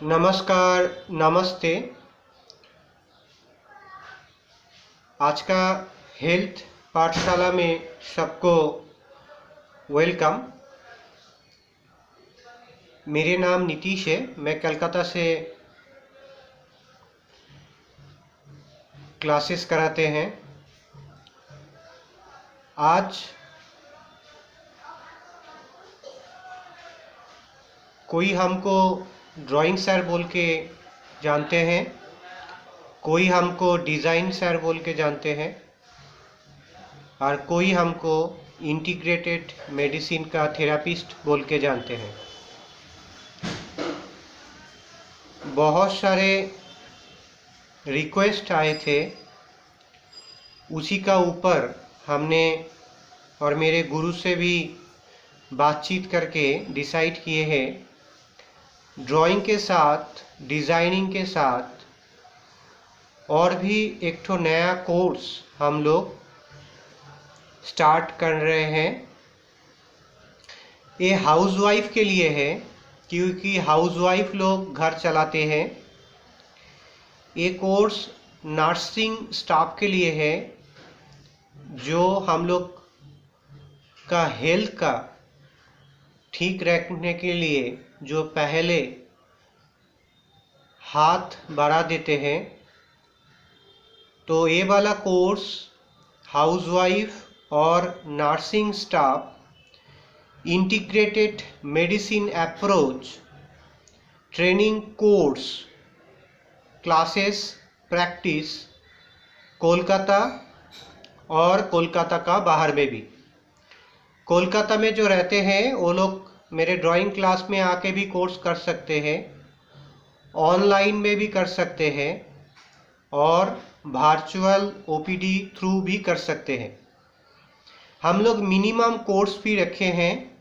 नमस्कार, नमस्ते। आज का हेल्थ पाठशाला में सबको वेलकम। मेरे नाम नीतीश है, मैं कलकत्ता से क्लासेस कराते हैं। आज कोई हमको ड्राइंग सर बोल के जानते हैं, कोई हमको डिज़ाइन सर बोल के जानते हैं और कोई हमको इंटीग्रेटेड मेडिसिन का थेरापिस्ट बोल के जानते हैं। बहुत सारे रिक्वेस्ट आए थे, उसी का ऊपर हमने और मेरे गुरु से भी बातचीत करके डिसाइड किए हैं ड्राइंग के साथ, डिज़ाइनिंग के साथ और भी एक ठो नया कोर्स हम लोग स्टार्ट कर रहे हैं। ये हाउसवाइफ के लिए है, क्योंकि हाउसवाइफ लोग घर चलाते हैं। ये कोर्स नर्सिंग स्टाफ के लिए है, जो हम लोग का हेल्थ का ठीक रखने के लिए जो पहले हाथ बढ़ा देते हैं। तो ये वाला कोर्स हाउसवाइफ और nursing staff integrated medicine approach training course classes practice Kolkata और कोलकाता का बाहर में भी। कोलकाता में जो रहते हैं वो लोग मेरे ड्राइंग क्लास में आके भी कोर्स कर सकते हैं, ऑनलाइन में भी कर सकते हैं और वर्चुअल ओपीडी थ्रू भी कर सकते हैं। हम लोग मिनिमम कोर्स भी रखे हैं।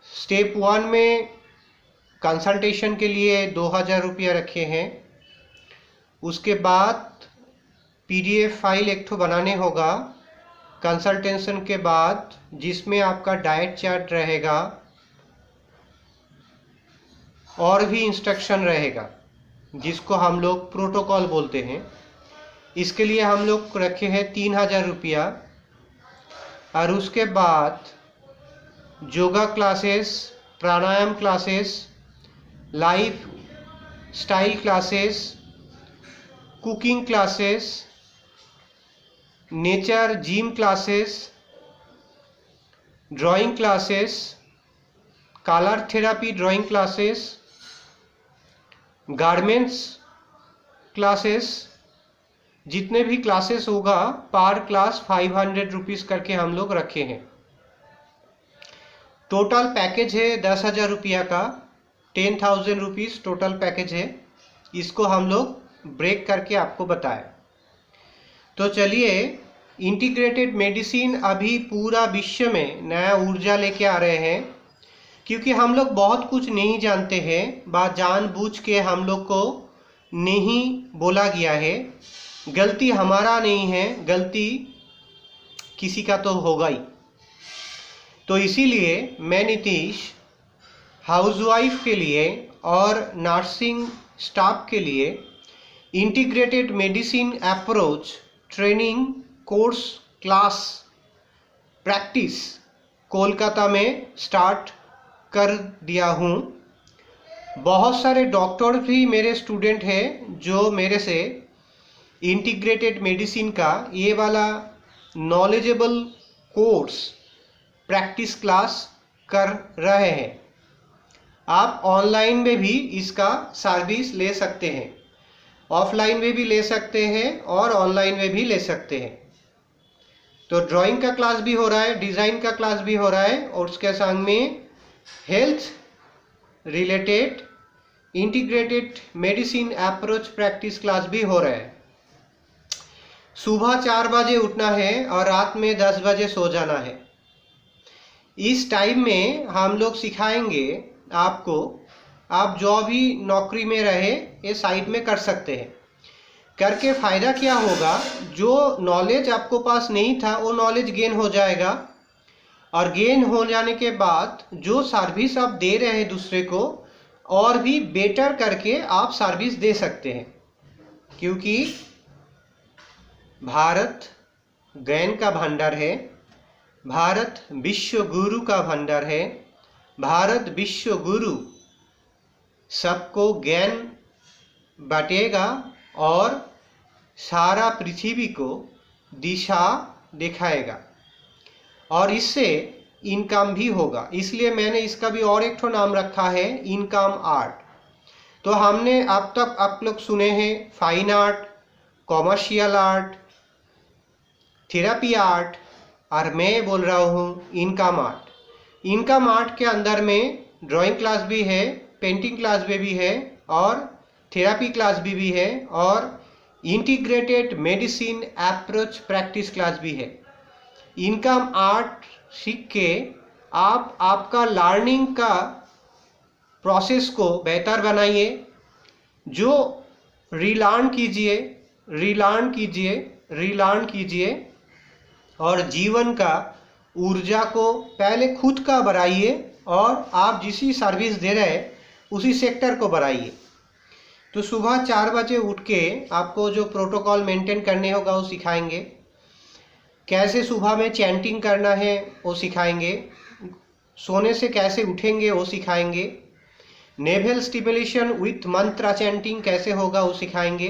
स्टेप 1 में कंसल्टेशन के लिए 2000 रुपया रखे हैं। उसके बाद पीडीएफ फाइल एक ठो बनाने होगा कंसल्टेशन के बाद, जिसमें आपका डाइट चार्ट रहेगा और भी इंस्ट्रक्शन रहेगा, जिसको हम लोग प्रोटोकॉल बोलते हैं। इसके लिए हम लोग रखे हैं 3000 रुपया। और उसके बाद yoga classes, pranayama classes, life style classes, cooking classes, nature gym classes, drawing classes, colour therapy drawing classes, garments classes, जितने भी क्लासेस होगा पर क्लास 500 रुपीज़ करके हम लोग रखे हैं। टोटल पैकेज है 10,000 रुपया का, 10,000 रुपीज़ टोटल पैकेज है। इसको हम लोग ब्रेक करके आपको बताएं। तो चलिए, इंटीग्रेटेड मेडिसिन अभी पूरा विश्व में नया ऊर्जा लेके आ रहे हैं, क्योंकि हम लोग बहुत कुछ नहीं जानते हैं। बात जानबूझ के हम लोग को नहीं बोला गया है। गलती हमारा नहीं है, गलती किसी का तो होगा ही। तो इसीलिए मैं नीतीश हाउसवाइफ के लिए और नर्सिंग स्टाफ के लिए integrated medicine approach training course class practice Kolkata में स्टार्ट कर दिया हूँ। बहुत सारे डॉक्टर भी मेरे स्टूडेंट हैं जो मेरे से इंटीग्रेटेड मेडिसिन का ये वाला नॉलेजेबल कोर्स प्रैक्टिस क्लास कर रहे हैं। आप ऑनलाइन में भी इसका सर्विस ले सकते हैं, ऑफलाइन में भी ले सकते हैं और ऑनलाइन में भी ले सकते हैं। तो ड्राइंग का क्लास भी हो रहा है, डिज़ाइन का क्लास भी हो रहा है और उसके संग में health related integrated medicine approach practice class भी हो रहा है। सुबह 4 बजे उठना है और रात में 10 बजे सो जाना है। इस टाइम में हम लोग सिखाएंगे आपको, आप जो भी नौकरी में रहे ये साइड में कर सकते हैं। करके फ़ायदा क्या होगा, जो नॉलेज आपको पास नहीं था वो नॉलेज गेन हो जाएगा और गेन हो जाने के बाद जो सर्विस आप दे रहे हैं दूसरे को और भी बेटर करके आप सर्विस दे सकते हैं, क्योंकि भारत ज्ञान का भंडार है, भारत विश्व गुरु का भंडार है, भारत विश्व गुरु सबको ज्ञान बांटेगा और सारा पृथ्वी को दिशा दिखाएगा और इससे इनकम भी होगा। इसलिए मैंने इसका भी और एक ठो नाम रखा है, इनकम आर्ट। तो हमने अब तक आप लोग सुने हैं fine art, commercial art, therapy art, और मैं बोल रहा हूँ इनकम आर्ट। इनकम आर्ट के अंदर में ड्राइंग क्लास भी है, पेंटिंग क्लास भी है और थेरेपी क्लास भी है और integrated medicine approach practice class भी है। इनकम आर्ट सीख के आप आपका लर्निंग का प्रोसेस को बेहतर बनाइए, जो रीलर्न कीजिए, रीलर्न कीजिए, रीलर्न कीजिए और जीवन का ऊर्जा को पहले खुद का बढ़ाइए और आप जिसी सर्विस दे रहे हैं उसी सेक्टर को बढ़ाइए। तो सुबह 4 बजे उठ के आपको जो प्रोटोकॉल मेंटेन करने होगा वो सिखाएंगे, कैसे सुबह में चैंटिंग करना है वो सिखाएंगे, सोने से कैसे उठेंगे वो सिखाएंगे, naval stimulation with Mantra chanting कैसे होगा वो सिखाएंगे,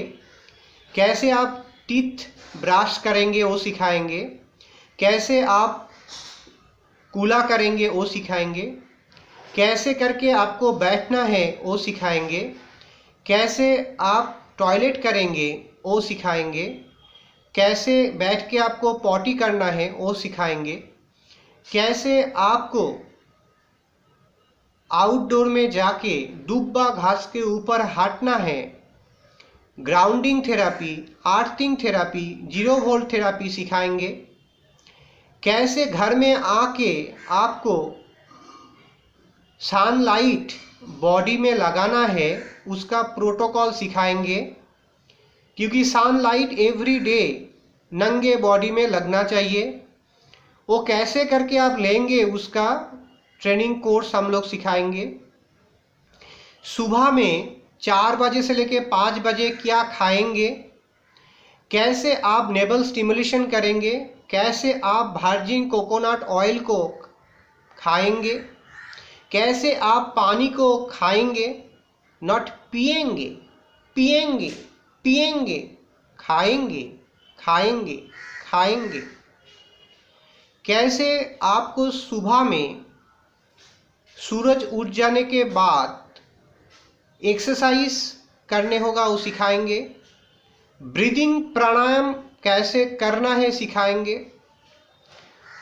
कैसे आप टीथ ब्रश करेंगे वो सिखाएंगे, कैसे आप कूला करेंगे वो सिखाएंगे, कैसे करके आपको बैठना है वो सिखाएंगे, कैसे आप टॉयलेट करेंगे वो सिखाएंगे, कैसे बैठ के आपको पॉटी करना है वो सिखाएंगे, कैसे आपको आउटडोर में जाके दुब्बा घास के ऊपर हटना है, grounding therapy, earthing therapy, 0 volt therapy सिखाएंगे, कैसे घर में आके आपको सनलाइट बॉडी में लगाना है उसका प्रोटोकॉल सिखाएंगे, क्योंकि सनलाइट एवरी डे नंगे बॉडी में लगना चाहिए। वो कैसे करके आप लेंगे उसका ट्रेनिंग कोर्स हम लोग सिखाएंगे। सुबह में 4 बजे से लेके 5 बजे क्या खाएंगे, कैसे आप नेवल स्टिमुलेशन करेंगे, कैसे आप वर्जिन कोकोनट ऑयल को खाएंगे, कैसे आप पानी को खाएंगे, नॉट पिएंगे, पिएंगे, पिएंगे, खाएंगे, खाएंगे, खाएंगे, कैसे आपको सुबह में सूरज उठ जाने के बाद एक्सरसाइज करने होगा वो सिखाएंगे, ब्रीदिंग प्राणायाम कैसे करना है सिखाएंगे,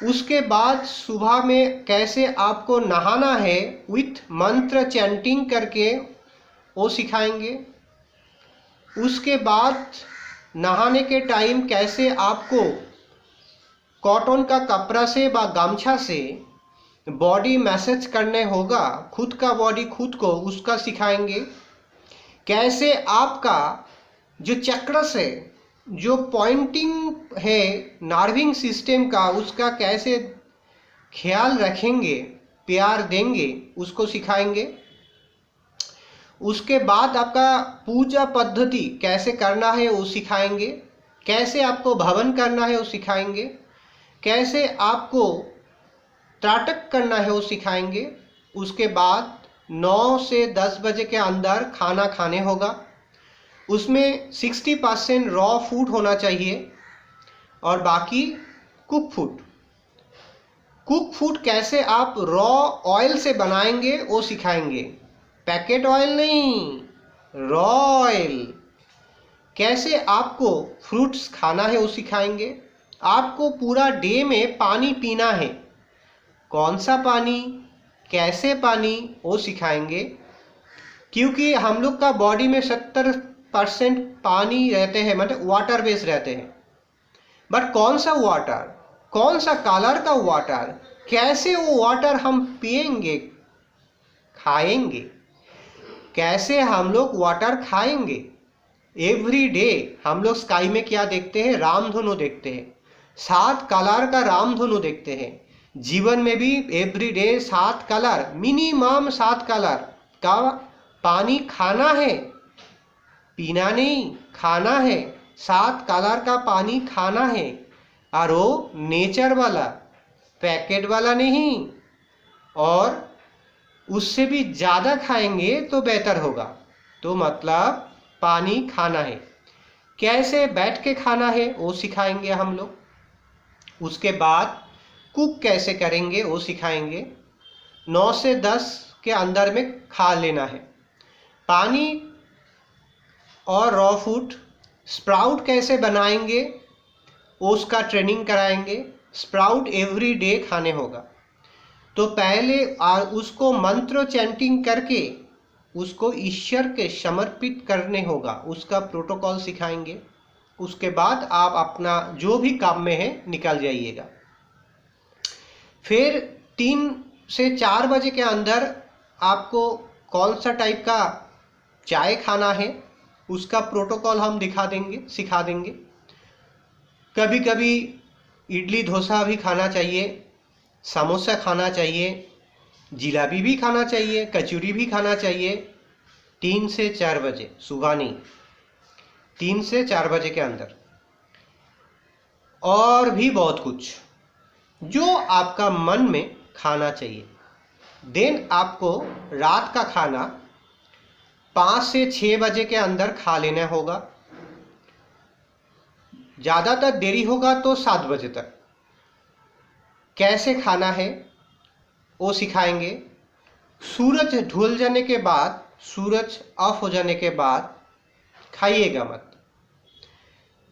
उसके बाद सुबह में कैसे आपको नहाना है विथ मंत्र चैंटिंग करके वो सिखाएंगे, उसके बाद नहाने के टाइम कैसे आपको कॉटन का कपड़ा से व गमछा से बॉडी मैसेज करने होगा, खुद का बॉडी खुद को उसका सिखाएंगे, कैसे आपका जो चक्रस है, जो पॉइंटिंग है नर्विंग सिस्टम का, उसका कैसे ख्याल रखेंगे, प्यार देंगे, उसको सिखाएंगे। उसके बाद आपका पूजा पद्धति कैसे करना है वो सिखाएंगे, कैसे आपको भवन करना है वो सिखाएंगे, कैसे आपको त्राटक करना है वो सिखाएंगे। उसके बाद 9 से 10 बजे के अंदर खाना खाने होगा, उसमें 60% रॉ फूड होना चाहिए और बाकी कुक फूड। कुक फूड कैसे आप रॉ ऑयल से बनाएंगे वो सिखाएंगे, पैकेट ऑयल नहीं, रॉ ऑयल। कैसे आपको फ्रूट्स खाना है वो सिखाएंगे। आपको पूरा डे में पानी पीना है, कौन सा पानी, कैसे पानी वो सिखाएंगे, क्योंकि हम लोग का बॉडी में 70% पानी रहते हैं, मतलब वाटर बेस रहते हैं। बट कौन सा वाटर, कौन सा कलर का वाटर, कैसे वो वाटर हम पिएंगे, खाएंगे, कैसे हम लोग वाटर खाएंगे। एवरी डे हम लोग स्काई में क्या देखते हैं, रामधनु देखते हैं, 7 कलर का रामधनु देखते हैं। जीवन में भी एवरीडे 7 कलर, मिनिमम 7 कलर का पानी खाना है, पीना नहीं, खाना है। 7 कलर का पानी खाना है, और वो नेचर वाला, पैकेट वाला नहीं। और उससे भी ज़्यादा खाएंगे तो बेहतर होगा। तो मतलब पानी खाना है। कैसे बैठ के खाना है वो सिखाएंगे हम लोग। उसके बाद कुक कैसे करेंगे वो सिखाएंगे। 9 से 10 के अंदर में खा लेना है। पानी और रॉ फूड, स्प्राउट कैसे बनाएंगे उसका ट्रेनिंग कराएंगे। स्प्राउट एवरी डे खाने होगा। तो पहले उसको मंत्र चैंटिंग करके उसको ईश्वर के समर्पित करने होगा, उसका प्रोटोकॉल सिखाएंगे। उसके बाद आप अपना जो भी काम में है निकल जाइएगा। फिर 3 से 4 बजे के अंदर आपको कौन सा टाइप का चाय खाना है उसका प्रोटोकॉल हम सिखा देंगे। कभी कभी इडली डोसा भी खाना चाहिए, समोसा खाना चाहिए, जिलाबी भी खाना चाहिए, कचौरी भी खाना चाहिए। 3 से 4 बजे, सुबह नहीं, 3 से 4 बजे के अंदर। और भी बहुत कुछ जो आपका मन में खाना चाहिए। देन आपको रात का खाना 5 से 6 बजे के अंदर खा लेना होगा। ज़्यादातर देरी होगा तो 7 बजे तक। कैसे खाना है वो सिखाएंगे। सूरज ढल जाने के बाद, सूरज ऑफ हो जाने के बाद खाइएगा मत।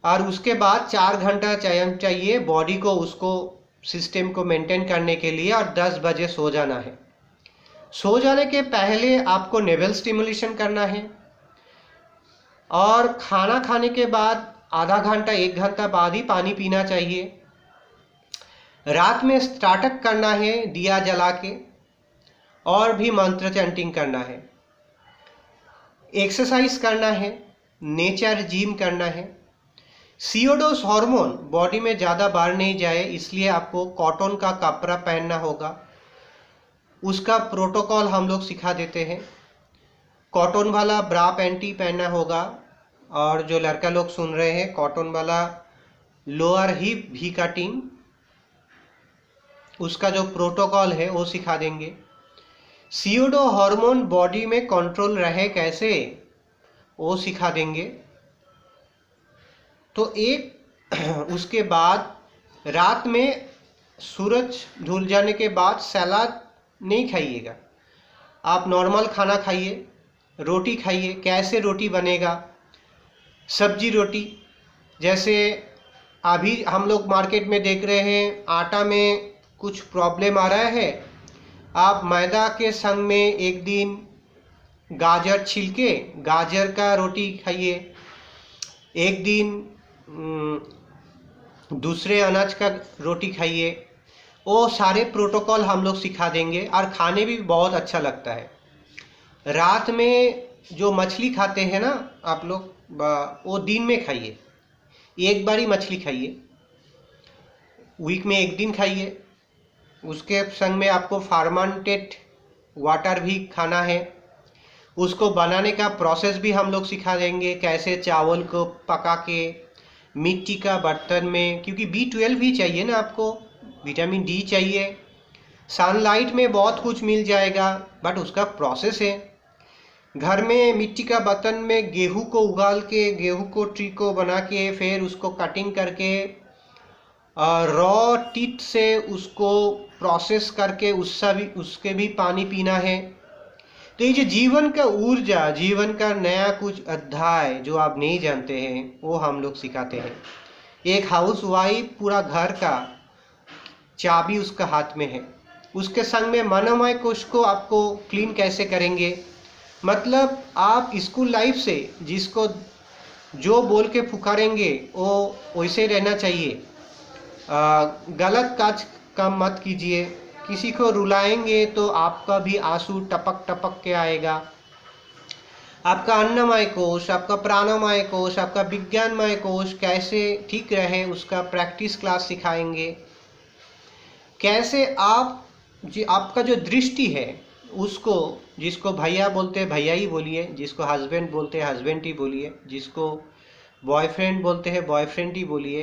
और उसके बाद 4 घंटा चाहिए बॉडी को, उसको सिस्टम को मेंटेन करने के लिए। और 10 बजे सो जाना है। सो जाने के पहले आपको नेवल स्टिमुलेशन करना है। और खाना खाने के बाद आधा घंटा 1 घंटा बाद ही पानी पीना चाहिए। रात में स्टार्टअप करना है दिया जला के, और भी मंत्र चैंटिंग करना है। एक्सरसाइज करना है, नेचर जिम करना है। CO2 हार्मोन बॉडी में ज़्यादा बाहर नहीं जाए इसलिए आपको कॉटन का कपड़ा पहनना होगा। उसका प्रोटोकॉल हम लोग सिखा देते हैं। कॉटन वाला ब्रा पैंटी पहनना होगा। और जो लड़का लोग सुन रहे हैं, कॉटन वाला लोअर हिप भी कटिंग, उसका जो प्रोटोकॉल है वो सिखा देंगे। CO2 हार्मोन बॉडी में कंट्रोल रहे कैसे वो सिखा देंगे। तो उसके बाद रात में सूरज ढल जाने के बाद सलाद नहीं खाइएगा। आप नॉर्मल खाना खाइए, रोटी खाइए। कैसे रोटी बनेगा? सब्जी रोटी। जैसे अभी हम लोग मार्केट में देख रहे हैं आटा में कुछ प्रॉब्लम आ रहा है। आप मैदा के संग में एक दिन गाजर छिलके गाजर का रोटी खाइए, एक दिन दूसरे अनाज का रोटी खाइए। वो सारे प्रोटोकॉल हम लोग सिखा देंगे। और खाने भी बहुत अच्छा लगता है। रात में जो मछली खाते हैं ना आप लोग, वो दिन में खाइए। एक बारी मछली खाइए, वीक में एक दिन खाइए। उसके संग में आपको फर्मेंटेड वाटर भी खाना है। उसको बनाने का प्रोसेस भी हम लोग सिखा देंगे। कैसे चावल को पका के मिट्टी का बर्तन में, क्योंकि B12 भी चाहिए ना आपको, विटामिन D चाहिए। सनलाइट में बहुत कुछ मिल जाएगा, बट उसका प्रोसेस है। घर में मिट्टी का बर्तन में गेहूं को उगाल के, गेहूं को ट्री को बना के, फिर उसको कटिंग करके रॉ टीथ से उसको प्रोसेस करके उसके भी पानी पीना है। तो ये जो जीवन का ऊर्जा, जीवन का नया कुछ अध्याय जो आप नहीं जानते हैं वो हम लोग सिखाते हैं। एक हाउस वाइफ पूरा घर का चाबी उसका हाथ में है। उसके संग में मनोमय कोश को आपको क्लीन कैसे करेंगे। मतलब आप स्कूल लाइफ से जिसको जो बोल के पुकारेंगे वो वैसे रहना चाहिए। गलत काम मत कीजिए। किसी को रुलाएंगे तो आपका भी आंसू टपक टपक के आएगा। आपका अन्नमय कोश, आपका प्राणमय कोश, आपका विज्ञानमय कोश कैसे ठीक रहे उसका प्रैक्टिस क्लास सिखाएंगे। कैसे आप आपका जो दृष्टि है उसको, जिसको भैया बोलते हैं भैया ही बोलिए, जिसको हस्बैंड बोलते हैं हस्बैंड ही बोलिए, जिसको बॉयफ्रेंड बोलते हैं बॉयफ्रेंड ही बोलिए,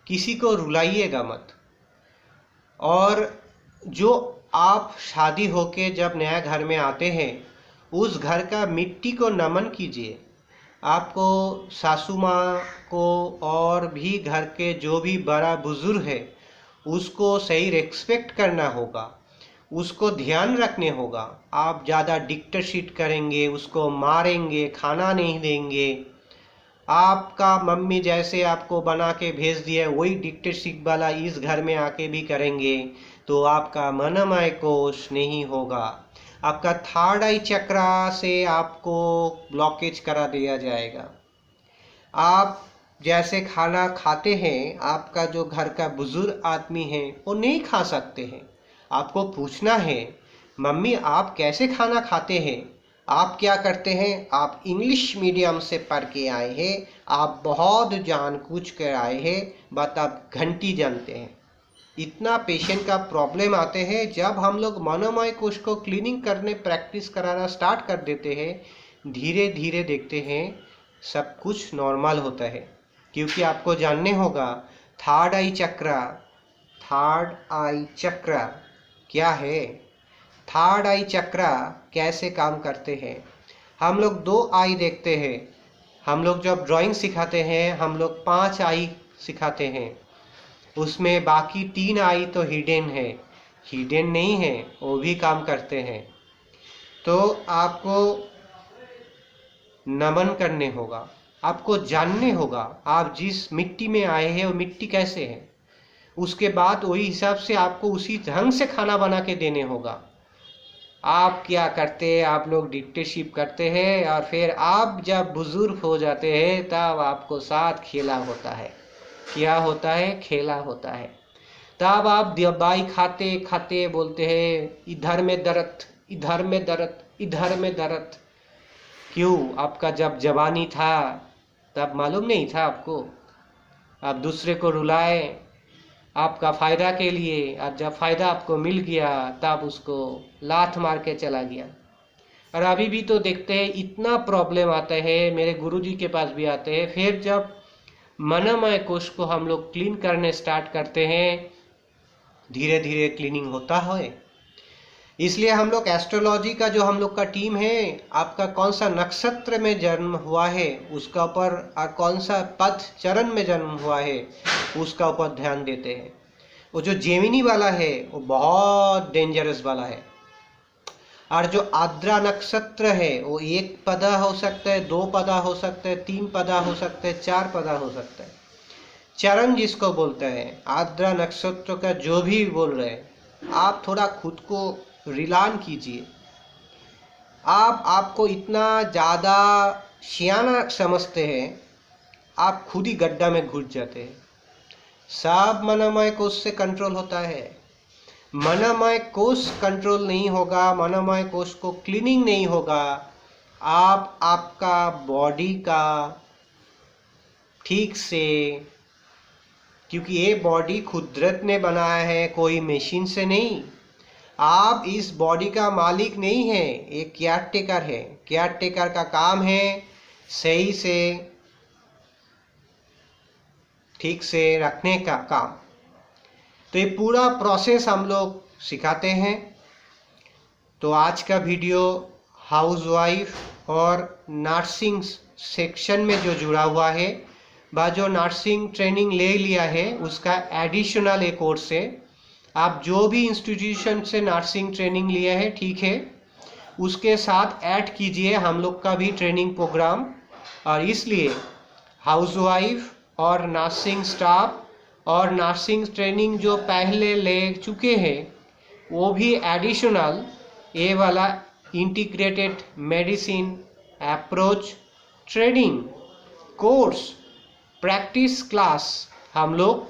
किसी को रुलाइएगा मत। और जो आप शादी होके जब नया घर में आते हैं उस घर का मिट्टी को नमन कीजिए। आपको सासू माँ को और भी घर के जो भी बड़ा बुजुर्ग है उसको सही रेस्पेक्ट करना होगा, उसको ध्यान रखने होगा। आप ज़्यादा डिक्टेटरशिप करेंगे, उसको मारेंगे, खाना नहीं देंगे, आपका मम्मी जैसे आपको बना के भेज दिया वही डिक्टेटरशिप वाला इस घर में आके भी करेंगे तो आपका मनमय कोश नहीं होगा। आपका थर्ड आई चक्रा से आपको ब्लॉकेज करा दिया जाएगा। आप जैसे खाना खाते हैं, आपका जो घर का बुजुर्ग आदमी है वो नहीं खा सकते हैं। आपको पूछना है मम्मी आप कैसे खाना खाते हैं, आप क्या करते हैं? आप इंग्लिश मीडियम से पढ़ के आए हैं, आप बहुत जानबूझ कर आए हैं, बट आप घंटी जानते हैं। इतना पेशेंट का प्रॉब्लम आते हैं। जब हम लोग मनोमय कोश को क्लीनिंग करने प्रैक्टिस कराना स्टार्ट कर देते हैं, धीरे धीरे देखते हैं सब कुछ नॉर्मल होता है। क्योंकि आपको जानने होगा थर्ड आई चक्र क्या है, थर्ड आई चक्र कैसे काम करते हैं। हम लोग 2 आई देखते हैं। हम लोग जब ड्राइंग सिखाते हैं हम लोग 5 आई सिखाते हैं, उसमें बाकी 3 आई तो हिडन है, हिडन नहीं है, वो भी काम करते हैं। तो आपको नमन करने होगा, आपको जानने होगा आप जिस मिट्टी में आए हैं वो मिट्टी कैसे है। उसके बाद वही हिसाब से आपको उसी ढंग से खाना बना के देने होगा। आप क्या करते हैं, आप लोग डिक्टेटरशिप करते हैं और फिर आप जब बुजुर्ग हो जाते हैं तब आपको साथ खेला होता है। क्या होता है? खेला होता है। तब आप दवाई खाते खाते बोलते हैं इधर में दर्द, इधर में दर्द, इधर में दर्द। क्यों? आपका जब जवानी था तब मालूम नहीं था आपको। आप दूसरे को रुलाए आपका फ़ायदा के लिए, और जब फ़ायदा आपको मिल गया तब उसको लात मार के चला गया। और अभी भी तो देखते हैं इतना प्रॉब्लम आता है, मेरे गुरुजी के पास भी आते हैं। फिर जब मनोमय कोश को हम लोग क्लीन करने स्टार्ट करते हैं, धीरे धीरे क्लीनिंग होता है। इसलिए हम लोग एस्ट्रोलॉजी का जो हम लोग का टीम है, आपका कौन सा नक्षत्र में जन्म हुआ है उसका ऊपर, और कौन सा पद चरण में जन्म हुआ है उसका ऊपर ध्यान देते हैं। वो जो जेमिनी वाला है वो बहुत डेंजरस वाला है, और जो आद्रा नक्षत्र है वो 1 पदा हो सकता है, 2 पदा हो सकता है, 3 पदा हो सकता है, 4 पदा हो सकता है। चरण जिसको बोलते हैं, आद्रा नक्षत्र का जो भी बोल रहे हैं, आप थोड़ा खुद को रिलान कीजिए। आपको इतना ज़्यादा सियाना समझते हैं, आप खुद ही गड्ढा में घुस जाते हैं। सब मनोमय कोश से कंट्रोल होता है। मनोमय कोश कंट्रोल नहीं होगा, मनोमय कोश को क्लीनिंग नहीं होगा, आप आपका बॉडी का ठीक से, क्योंकि ये बॉडी कुदरत ने बनाया है, कोई मशीन से नहीं। आप इस बॉडी का मालिक नहीं है, एक केयरटेकर है। केयरटेकर का काम है सही से ठीक से रखने का काम। तो ये पूरा प्रोसेस हम लोग सिखाते हैं। तो आज का वीडियो हाउसवाइफ और नर्सिंग सेक्शन में जो जुड़ा हुआ है, व जो नर्सिंग ट्रेनिंग ले लिया है उसका एडिशनल एक कोर्स है। आप जो भी इंस्टीट्यूशन से नर्सिंग ट्रेनिंग लिया है, ठीक है, उसके साथ ऐड कीजिए हम लोग का भी ट्रेनिंग प्रोग्राम। और इसलिए हाउसवाइफ और नर्सिंग स्टाफ और नर्सिंग ट्रेनिंग जो पहले ले चुके हैं वो भी एडिशनल ये वाला integrated medicine approach training course practice class हम लोग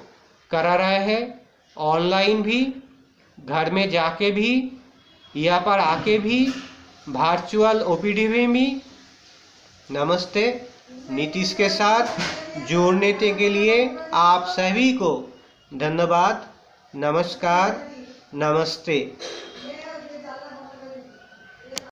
करा रहे हैं, ऑनलाइन भी, घर में जाके भी, यहाँ पर आके भी, वर्चुअल ओपीडी में भी। नमस्ते। नीतीश के साथ जोड़ने के लिए आप सभी को धन्यवाद। नमस्कार, नमस्ते।